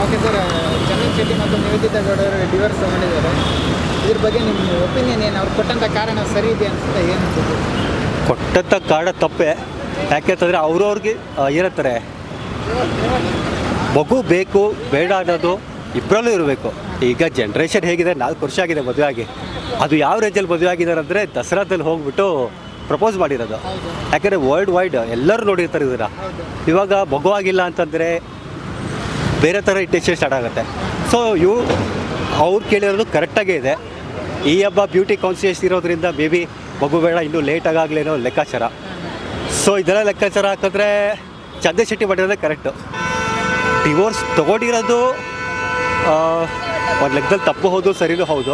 Okay sir, Chandan Shetty ಮತ್ತು ನಿವೇದಿತಾ ಗೌಡ ಅವರು divorce ಮಾಡಿದ್ದಾರೆ. ಇದ್ರ ಬಗ್ಗೆ ನಿಮ್ಮ ಒಪಿನಿಯನ್ ಏನು? ಅವ್ರು ಕೊಟ್ಟಂಥ ಕಾರಣ ಸರಿ ಇದೆ ಅನಿಸುತ್ತೆ, ಏನು ಅನ್ಸುತ್ತೆ? ಕೊಟ್ಟಂಥ ಕಾರಣ ತಪ್ಪೇ. ಯಾಕೆಂತಂದರೆ ಅವ್ರವ್ರಿಗೆ ಏನಂತಾರೆ, ಮಗು ಬೇಕು ಬೇಡ ಅನ್ನೋದು ಇಬ್ಬರಲ್ಲೂ ಇರಬೇಕು. ಈಗ ಜನ್ರೇಷನ್ ಹೇಗಿದೆ, 4 ವರ್ಷ ಆಗಿದೆ ಮದುವೆ ಆಗಿ. ಅದು ಯಾವ ರೇಂಜಲ್ಲಿ ಮದುವೆ ಆಗಿದ್ದಾರೆ ಅಂದರೆ ದಸರಾದಲ್ಲಿ ಹೋಗ್ಬಿಟ್ಟು ಪ್ರಪೋಸ್ ಮಾಡಿರೋದು. ಯಾಕೆಂದರೆ ವರ್ಲ್ಡ್ ವೈಡ್ ಎಲ್ಲರೂ ನೋಡಿರ್ತಾರೆ ಇದನ್ನು. ಇವಾಗ ಮಗು ಆಗಿಲ್ಲ ಅಂತಂದರೆ ಬೇರೆ ಥರ ಇಂಟೆನ್ಷನ್ ಸ್ಟಾರ್ಟ್ ಆಗುತ್ತೆ. ಸೊ ಅವ್ರು ಕೇಳಿರೋದು ಕರೆಕ್ಟಾಗೇ ಇದೆ. ಈ ಹಬ್ಬ ಬ್ಯೂಟಿ ಕಾನ್ಸಿಯಸ್ ಇರೋದ್ರಿಂದ ಮೇ ಬಿ ಮಗು ಬೇಡ, ಇನ್ನೂ ಲೇಟಾಗಲೇನೋ ಲೆಕ್ಕಾಚಾರ. ಸೊ ಇದೆಲ್ಲ ಲೆಕ್ಕಾಚಾರ ಹಾಕಿದ್ರೆ ಚಂದನ್ ಶೆಟ್ಟಿ ಮಾಡಿರೋದೇ ಕರೆಕ್ಟು. ಡಿವೋರ್ಸ್ ತೊಗೊಂಡಿರೋದು ಒಂದು ಲೆಕ್ಕದಲ್ಲಿ ತಪ್ಪು ಹೌದು, ಸರಿನೂ ಹೌದು.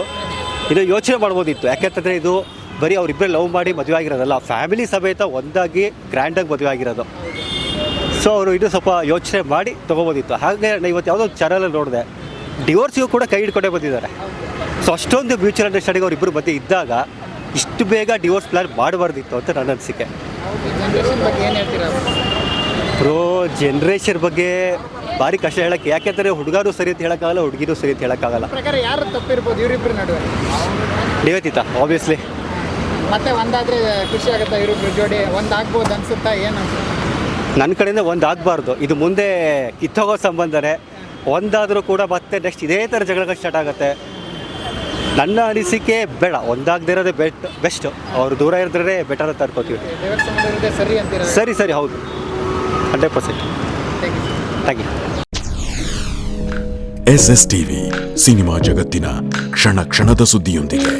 ಇದು ಯೋಚನೆ ಮಾಡ್ಬೋದಿತ್ತು. ಯಾಕೆಂತಂದರೆ ಇದು ಬರೀ ಅವರಿಬ್ಬರೇ ಲವ್ ಮಾಡಿ ಮದುವೆ ಆಗಿರೋದಲ್ಲ, ಫ್ಯಾಮಿಲಿ ಸಮೇತ ಒಂದಾಗಿ ಗ್ರ್ಯಾಂಡಾಗಿ ಮದುವೆ ಆಗಿರೋದು. ಸೊ ಅವರು ಇನ್ನೂ ಸ್ವಲ್ಪ ಯೋಚನೆ ಮಾಡಿ ತೊಗೋಬೋದಿತ್ತು. ಹಾಗೆ ನಾನು ಇವತ್ತು ಯಾವುದೋ ಚಾನಲಲ್ಲಿ ನೋಡಿದೆ, ಡಿವೋರ್ಸಿಗೂ ಕೂಡ ಕೈ ಹಿಡ್ಕೊಂಡೇ ಬಂದಿದ್ದಾರೆ. ಸೊ ಅಷ್ಟೊಂದು ಮ್ಯೂಚುವಲ್ ಅಂಡರ್ಸ್ಟ್ಯಾಂಡಿಂಗ್ ಅವರಿಬ್ಬರು ಮಧ್ಯೆ ಇದ್ದಾಗ ಇಷ್ಟು ಬೇಗ ಡಿವೋರ್ಸ್ ಪ್ಲ್ಯಾನ್ ಮಾಡಬಾರ್ದಿತ್ತು ಅಂತ ನನ್ನ ಅನಿಸಿಕೆ. ಜನ್ರೇಷನ್ ಬಗ್ಗೆ ಏನು ಹೇಳ್ತೀರಾ? ಜನ್ರೇಷನ್ ಬಗ್ಗೆ ಭಾರಿ ಕಷ್ಟ ಹೇಳೋಕ್ಕೆ. ಯಾಕೆಂದರೆ ಹುಡುಗರು ಸರಿ ಅಂತ ಹೇಳೋಕ್ಕಾಗಲ್ಲ, ಹುಡುಗಿನೂ ಸರಿ ಅಂತ ಹೇಳೋಕ್ಕಾಗಲ್ಲ. ಪ್ರಕಾರ ಯಾರು ತಪ್ಪಿರ್ಬೋದು ಇವರಿಬ್ಬರ ನಡುವೆ? ನಿವೇದಿತಾ ಆಬ್ವಿಯಸ್ಲಿ. ಮತ್ತೆ ಒಂದಾದರೆ ಖುಷಿ ಆಗುತ್ತಾ? ಇವರಿಬ್ಬರು ಜೋಡಿ ಒಂದಾಗ್ಬೋದು ಅನ್ಸುತ್ತಾ? ಏನು ಅನ್ಸುತ್ತೆ? ನನ್ನ ಕಡೆಯಿಂದ ಒಂದಾಗಬಾರ್ದು. ಇದು ಮುಂದೆ ಕಿತ್ತೋಗೋ ಸಂಬಂಧನೇ. ಒಂದಾದರೂ ಕೂಡ ಮತ್ತೆ ನೆಕ್ಸ್ಟ್ ಇದೇ ಥರ ಜಗಳಗಳು ಸ್ಟಾರ್ಟ್ ಆಗುತ್ತೆ. ನನ್ನ ಅನಿಸಿಕೆ ಬೇಡ, ಒಂದಾಗದೇ ಇರೋದೇ ಬೆಸ್ಟು. ಅವರು ದೂರ ಇರಿದ್ರೆ ಬೆಟರ್ ಅಂತ ಅನ್ಕೋತೀವಿ. ಸರಿ ಅಂತೀರ? ಸರಿ ಹೌದು, 100%. Thank you. SS TV ಸಿನಿಮಾ ಜಗತ್ತಿನ ಕ್ಷಣ ಕ್ಷಣದ ಸುದ್ದಿಯೊಂದಿಗೆ.